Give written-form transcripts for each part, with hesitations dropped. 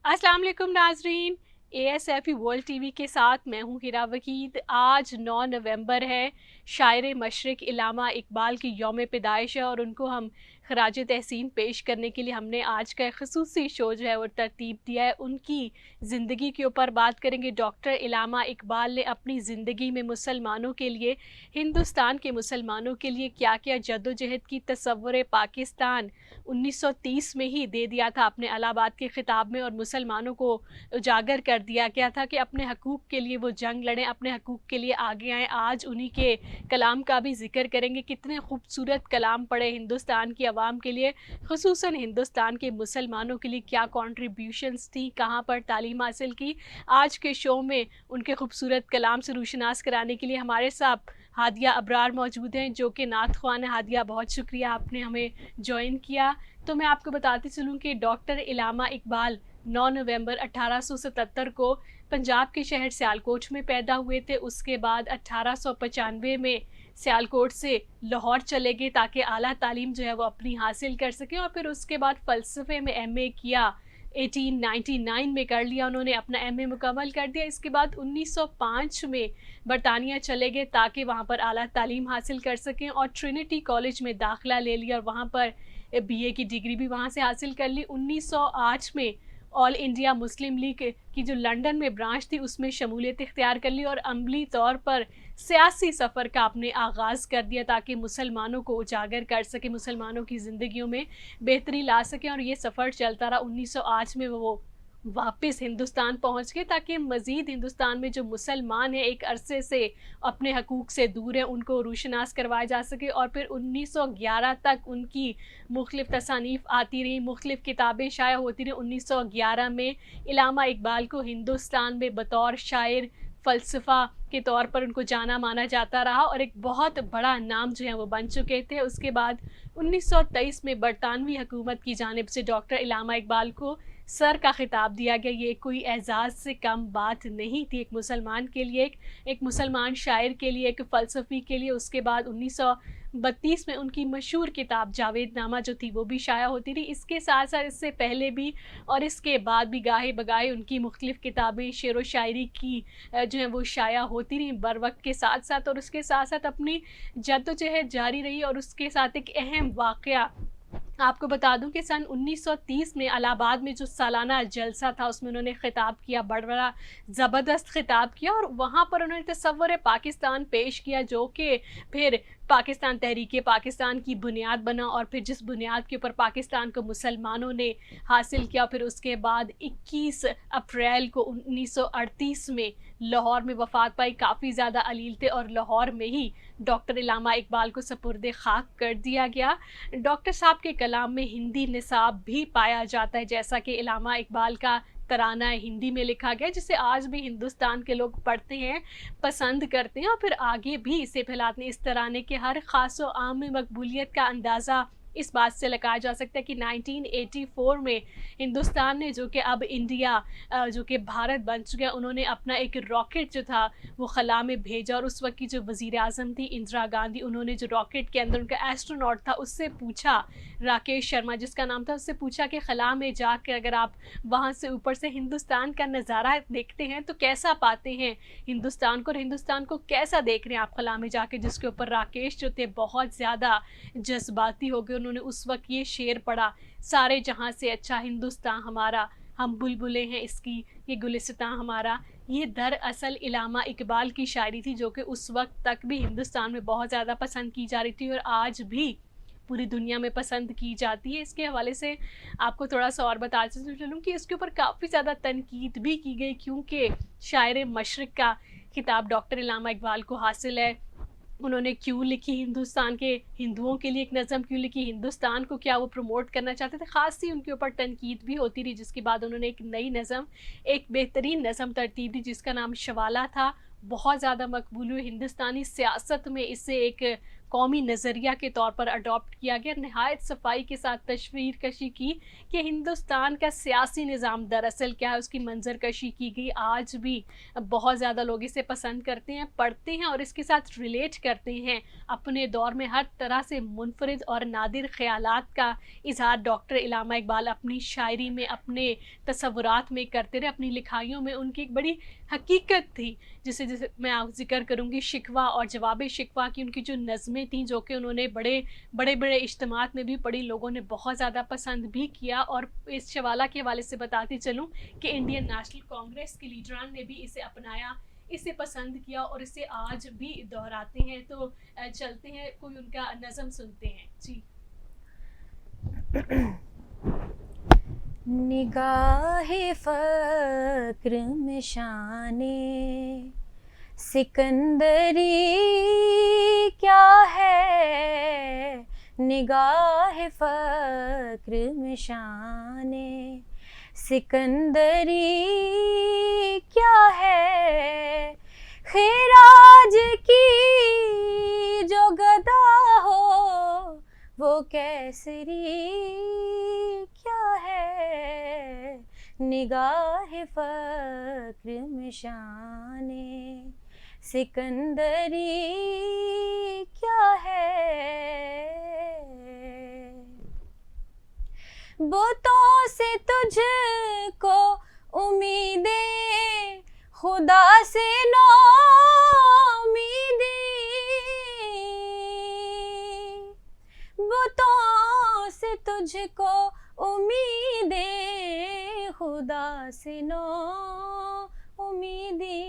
अस्सलाम वालेकुम नाजरीन, ASFE वर्ल्ड टीवी के साथ मैं हूँ हिरा वकीद। आज 9 नवंबर है। शायर मशरिक इल्लामा इकबाल की यौम पैदाइश है और उनको हम खराज तहसीन पेश करने के लिए हमने आज का एक खसूसी शो जो है वो तरतीब दिया है। उनकी ज़िंदगी के ऊपर बात करेंगे। डॉक्टर इल्लामा इकबाल ने अपनी ज़िंदगी में मुसलमानों के लिए, हिंदुस्तान के मुसलमानों के लिए क्या क्या जद्दोजहद की। तसव्वुर पाकिस्तान 1930 में ही दे दिया था अपने इलाहाबाद के ख़िताब में, और मुसलमानों को उजागर कर दिया गया था कि अपने हकूक़ के लिए वो जंग लड़ें, अपने हकूक़ के लिए आगे आएँ। आज उन्हीं के कलाम का भी ज़िक्र करेंगे। कितने खूबसूरत कलाम पढ़े हिंदुस्तान की आवाम के लिए, ख़ुसूसन हिंदुस्तान के मुसलमानों के लिए क्या कॉन्ट्रीब्यूशंस थी, कहाँ पर तालीम हासिल की। आज के शो में उनके खूबसूरत कलाम से रूशनास कराने के लिए हमारे साथ हादिया अबरार मौजूद हैं, जो कि नात ख़्वान है। हादिया, बहुत शुक्रिया आपने हमें ज्वाइन किया। तो मैं आपको बताती चलूँ कि डॉक्टर इल्लामा इकबाल 9 नवंबर 1877 को पंजाब के शहर सियालकोट में पैदा हुए थे। उसके बाद 1895 में सियालकोट से लाहौर चले गए ताकि आला तालीम जो है वो अपनी हासिल कर सकें, और फिर उसके बाद फ़लसफ़े में MA किया। 1899 में कर लिया उन्होंने, अपना MA मुकम्मल कर दिया। इसके बाद 1905 में बरतानिया चले गए ताकि वहाँ पर आला तालीम हासिल कर सकें, और ट्रिनिटी कॉलेज में दाखिला ले लिया और वहाँ पर BA की डिग्री भी वहाँ से हासिल कर ली। 1908 में ऑल इंडिया मुस्लिम लीग की जो लंदन में ब्रांच थी उसमें शमूलियत इख्तियार कर ली और अमली तौर पर सियासी सफ़र का आपने आगाज़ कर दिया ताकि मुसलमानों को उजागर कर सके, मुसलमानों की ज़िंदगियों में बेहतरी ला सकें। और ये सफ़र चलता रहा। 1908 में वो वापस हिंदुस्तान पहुंच गए ताकि मज़ीद हिंदुस्तान में जो मुसलमान हैं एक अरसे से अपने हकूक़ से दूर हैं, उनको रूशनास करवाया जा सके। और फिर 1911 तक उनकी मुख्तलिफ़ तसानीफ़ आती रहीं, मुख्तलिफ़ किताबें शाया होती रहीं। 1911 में इल्लामा इकबाल को हिंदुस्तान में बतौर शायर, फ़लसफ़ा के तौर पर उनको जाना माना जाता रहा और एक बहुत बड़ा नाम जो है वो बन चुके थे। उसके बाद 1923 में बरतानवी हुकूमत की जानिब से डॉक्टर इल्लामा इकबाल को सर का खिताब दिया गया। ये कोई एजाज़ से कम बात नहीं थी एक मुसलमान के लिए, एक मुसलमान शायर के लिए, एक फ़लसफ़ी के लिए। उसके बाद 1932 में उनकी मशहूर किताब जावेदनामा जो थी वो भी शाया होती रही। इसके साथ साथ इससे पहले भी और इसके बाद भी गाहे बगाहे उनकी मुख्तलिफ़ किताबें शेर व शायरी की जो है वो शाया होती रहीं बर वक्त के साथ साथ। और उसके साथ साथ अपनी जद्दोजहद जारी रही। और उसके साथ एक अहम वाक़या आपको बता दूं कि सन 1930 में इलाहाबाद में जो सालाना जलसा था उसमें उन्होंने ख़िताब किया, बड़ा ज़बरदस्त ख़िताब किया, और वहाँ पर उन्होंने तसव्वुर पाकिस्तान पेश किया जो कि फिर पाकिस्तान तहरीक पाकिस्तान की बुनियाद बना, और फिर जिस बुनियाद के ऊपर पाकिस्तान को मुसलमानों ने हासिल किया। फिर उसके बाद 21 अप्रैल को 1938 में लाहौर में वफ़ात पाई। काफ़ी ज़्यादा अलील थे और लाहौर में ही डॉक्टर इल्लामा इकबाल को सपुर्द खाक कर दिया गया। डॉक्टर साहब के कलाम में हिंदी निसाब भी पाया जाता है, जैसा कि इल्लामा इकबाल का तराना हिंदी में लिखा गया जिसे आज भी हिंदुस्तान के लोग पढ़ते हैं, पसंद करते हैं और फिर आगे भी इसे फैलाते हैं। इस तराने के हर ख़ास व आम में मकबूलियत का अंदाज़ा इस बात से लगाया जा सकता है कि 1984 में हिंदुस्तान ने, जो कि अब इंडिया जो कि भारत बन चुका है, उन्होंने अपना एक रॉकेट जो था वो खला में भेजा। और उस वक्त की जो वज़ीर आज़म थी इंदिरा गांधी, उन्होंने जो रॉकेट के अंदर उनका एस्ट्रोनॉट था उससे पूछा, राकेश शर्मा जिसका नाम था, उससे पूछा कि खला में जाकर अगर आप वहाँ से ऊपर से हिंदुस्तान का नज़ारा देखते हैं तो कैसा पाते हैं हिंदुस्तान को, और हिंदुस्तान को कैसा देख रहे हैं आप खला में जाके। जिसके ऊपर राकेश जो थे बहुत ज़्यादा जज्बाती हो गए। उन्होंने उस वक्त ये शेर पढ़ा, सारे जहां से अच्छा हिंदुस्तान हमारा, हम बुलबुलें हैं इसकी, ये गुलिस्तान हमारा। ये दरअसल इल्लामा इकबाल की शायरी थी जो कि उस वक्त तक भी हिंदुस्तान में बहुत ज़्यादा पसंद की जा रही थी और आज भी पूरी दुनिया में पसंद की जाती है। इसके हवाले से आपको थोड़ा सा और बताते चलूँ कि इसके ऊपर काफ़ी ज़्यादा तनकीद भी की गई, क्योंकि शायर मशरिक का खिताब डॉक्टर इल्लामा इकबाल को हासिल है। उन्होंने क्यों लिखी, हिंदुस्तान के हिंदुओं के लिए एक नज़म क्यों लिखी, हिंदुस्तान को क्या वो प्रमोट करना चाहते थे, ख़ास सी उनके ऊपर तनकीद भी होती रही। जिसके बाद उन्होंने एक नई नज़म, एक बेहतरीन नज़म तरतीब दी जिसका नाम शवाला था। बहुत ज़्यादा मकबूल हुई। हिंदुस्तानी सियासत में इससे एक قومی نظریہ کے طور پر اڈاپٹ کیا گیا. نہایت صفائی کے ساتھ تصویر کشی کی کہ ہندوستان کا سیاسی نظام دراصل کیا ہے, اس کی منظر کشی کی گئی. آج بھی بہت زیادہ لوگ اسے پسند کرتے ہیں, پڑھتے ہیں اور اس کے ساتھ ریلیٹ کرتے ہیں. اپنے دور میں ہر طرح سے منفرد اور نادر خیالات کا اظہار ڈاکٹر علامہ اقبال اپنی شاعری میں, اپنے تصورات میں کرتے رہے. اپنی لکھائیوں میں ان کی ایک بڑی حقیقت تھی, جسے میں آپ ذکر کروں گی شکوہ اور جواب شکوہ کی. ان کی جو نظمیں تھیں جو کہ انہوں نے بڑے بڑے اجتماعات میں بھی پڑھی, لوگوں نے بہت زیادہ پسند بھی کیا. اور اس شوالہ کے حوالے سے بتاتی چلوں کہ انڈین نیشنل کانگریس کے لیڈران نے بھی اسے اپنایا, اسے پسند کیا اور اسے آج بھی دہراتے ہیں. تو چلتے ہیں, کوئی ان کا نظم سنتے ہیں. جی. نگاہ فقر میں شان سکندری کیا ہے, نگاہ فقر میں شان سکندری کیا ہے, خراج کی جو گدا ہو وہ کیسری کیا ہے, نگاہ فقر میں شان سکندری کیا ہے. بتوں سے تجھ کو امیدیں, خدا سے نو امیدی, بتوں سے تجھ کو امیدیں, خدا سے نو امیدی.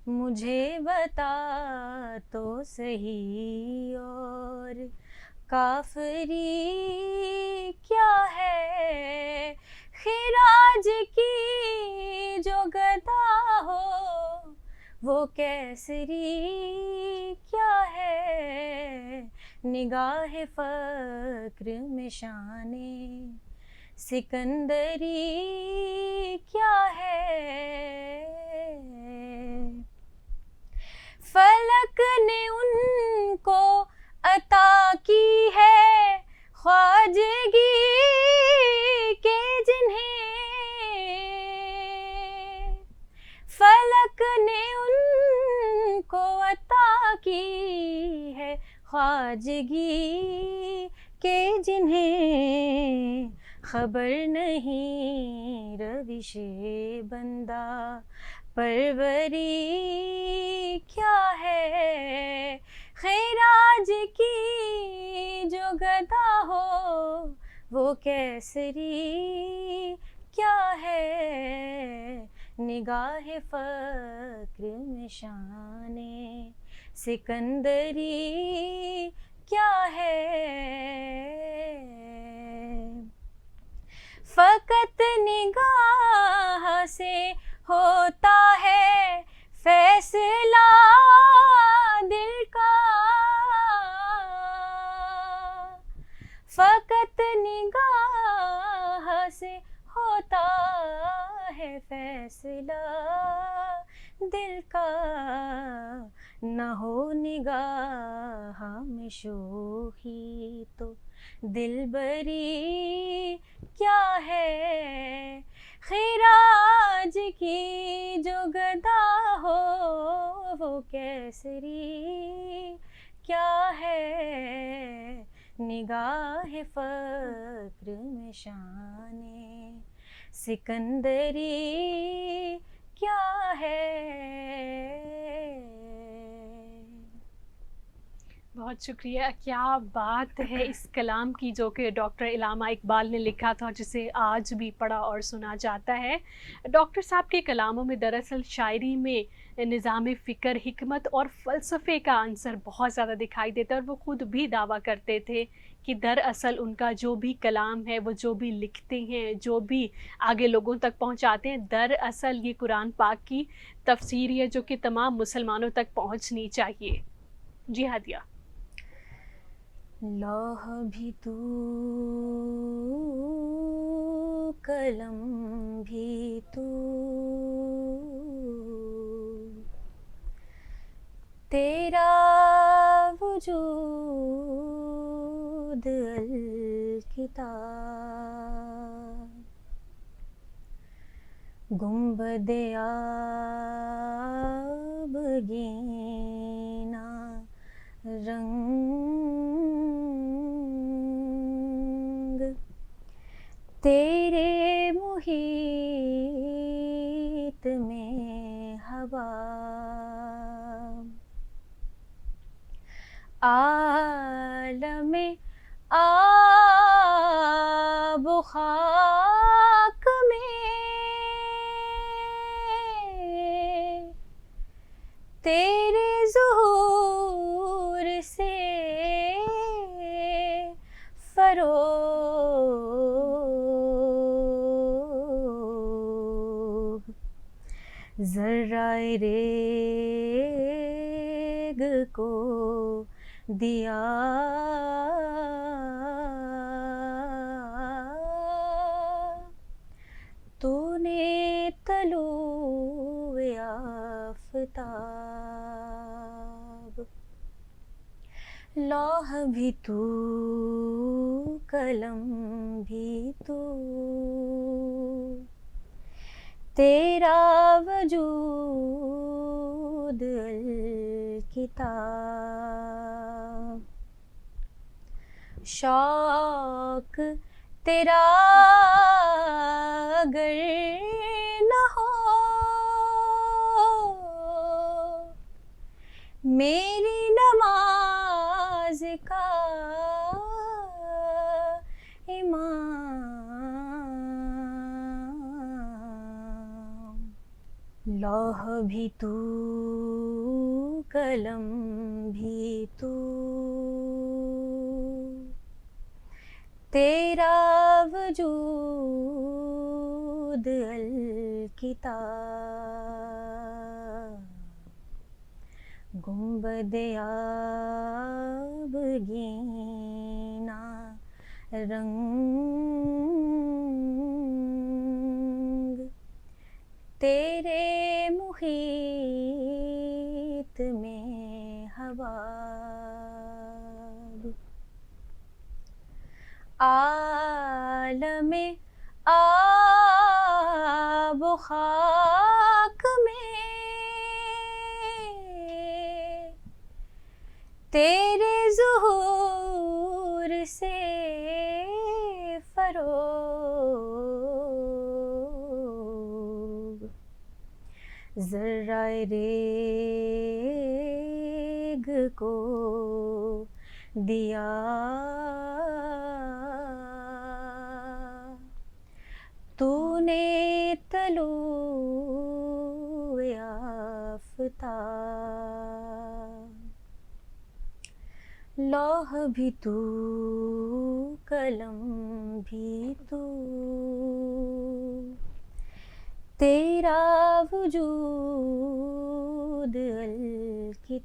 مجھے بتا تو صحیح اور کافری کیا ہے, خراج کی جو گدا ہو وہ کیسری کیا ہے, نگاہ فقر میں شان سکندری کیا ہے. فلک نے ان کو عطا کی ہے خواجگی کے جنہیں, فلک نے ان کو عطا کی ہے خواجگی کے جنہیں, خبر نہیں روش بندہ پروری کیا ہے, خراج کی جو گدا ہو وہ کیسری کیا ہے, نگاہ فقر میں شان سکندری کیا ہے. فقط نگاہ سے ہوتا ہے فیصلہ دل کا, فقط نگاہ سے ہوتا ہے فیصلہ دل کا. نہ ہو نگاہ میں شوخی تو دلبری کیا ہے, خراج کی جو گدا ہو وہ کیسری کیا ہے, نگاہ فقر میں شان سکندری کیا ہے. بہت شکریہ. کیا بات ہے اس کلام کی جو کہ ڈاکٹر علامہ اقبال نے لکھا تھا, جسے آج بھی پڑھا اور سنا جاتا ہے. ڈاکٹر صاحب کے کلاموں میں دراصل شاعری میں نظام فکر, حکمت اور فلسفے کا عنصر بہت زیادہ دکھائی دیتا ہے, اور وہ خود بھی دعویٰ کرتے تھے کہ دراصل ان کا جو بھی کلام ہے, وہ جو بھی لکھتے ہیں, جو بھی آگے لوگوں تک پہنچاتے ہیں, دراصل یہ قرآن پاک کی تفسیر ہے جو کہ تمام مسلمانوں تک پہنچنی چاہیے. جی ہادیہ. لوح بھی تو قلم بھی تو تیرا وجود الکتاب گنبد آبگینہ رنگ تیرے محیط میں ہوا عالم آب و خاک میں تیرے ظہور سے فروغ ذرہ ریگ کو دیا تو نے طلوع آفتاب لوح بھی تو قلم بھی تو تیرا وجود الکتاب شوق تیرا اگر نہ ہو میری نماز کا امام لوح بھی تو قلم بھی تو تیرا وجود الکتاب گنبد آبگینہ رنگ تیرے محیط میں ہوا عالم آب و خاک میں تیرے ظہور سے فروغ ذرہ ریگ کو دیا تو نے طلوع آفتاب لوح بھی تو قلم بھی تو تیرا وجود الکتاب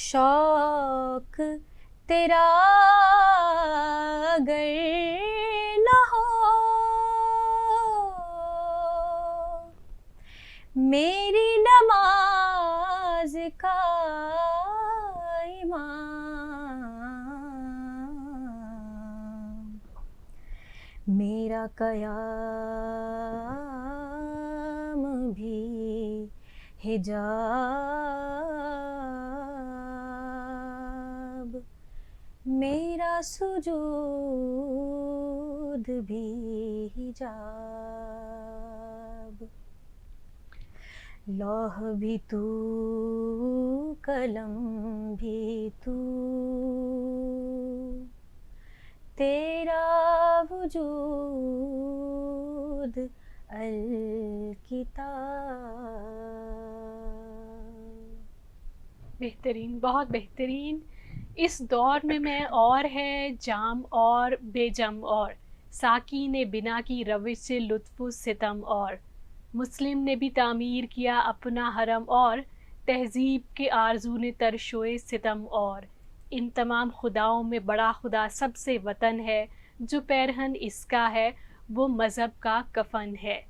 شوق تیرا اگر نہ ہو میری نماز کا امام میرا قیام بھی حجاب میرا سجود بھی حجاب لوح بھی تو قلم بھی تو تیرا وجود الکتاب بہترین، بہت بہترین. اس دور میں اور ہے جام اور بے جم اور ساقی نے بنا کی روش سے لطف و ستم اور مسلم نے بھی تعمیر کیا اپنا حرم اور تہذیب کے آرزو نے ترشوئے ستم اور ان تمام خداؤں میں بڑا خدا سب سے وطن ہے جو پیرہن اس کا ہے وہ مذہب کا کفن ہے.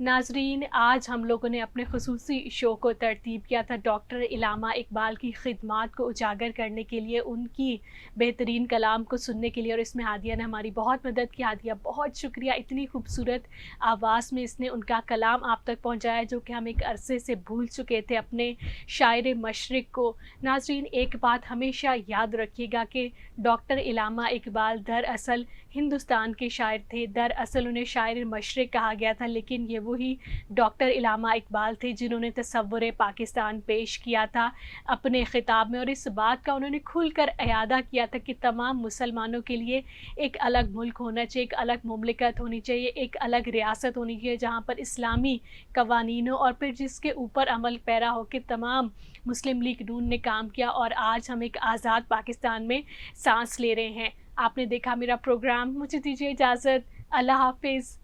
नाज़रीन, आज हम लोगों ने अपने ख़ुसूसी शो को तरतीब किया था डॉक्टर इलामा इकबाल की ख़िदमात को उजागर करने के लिए, उनकी बेहतरीन कलाम को सुनने के लिए, और इसमें हादिया ने हमारी बहुत मदद की। हादिया, बहुत शुक्रिया, इतनी खूबसूरत आवाज़ में इसने उनका कलाम आप तक पहुँचाया जो कि हम एक अरसे से भूल चुके थे, अपने शायर मशरिक़ को। नाज़रीन, एक बात हमेशा याद रखिएगा कि डॉक्टर इलामा इकबाल दरअसल हिंदुस्तान के शायर थे, दरअसल उन्हें शायर मशरिक़ कहा गया था, लेकिन ये वही डॉक्टर इलामा इकबाल थे जिन्होंने तसव्वुर पाकिस्तान पेश किया था अपने ख़िताब में, और इस बात का उन्होंने खुलकर इयादा किया था कि तमाम मुसलमानों के लिए एक अलग मुल्क होना चाहिए, एक अलग मुमलिकत होनी चाहिए, एक अलग रियासत होनी चाहिए जहाँ पर इस्लामी कवानीनों और फिर जिसके ऊपर अमल पैरा हो के तमाम मुस्लिम लीग नून ने काम किया, और आज हम एक आज़ाद पाकिस्तान में सांस ले रहे हैं। आपने देखा मेरा प्रोग्राम, मुझे दीजिए इजाज़त, अल्लाह हाफ़िज़।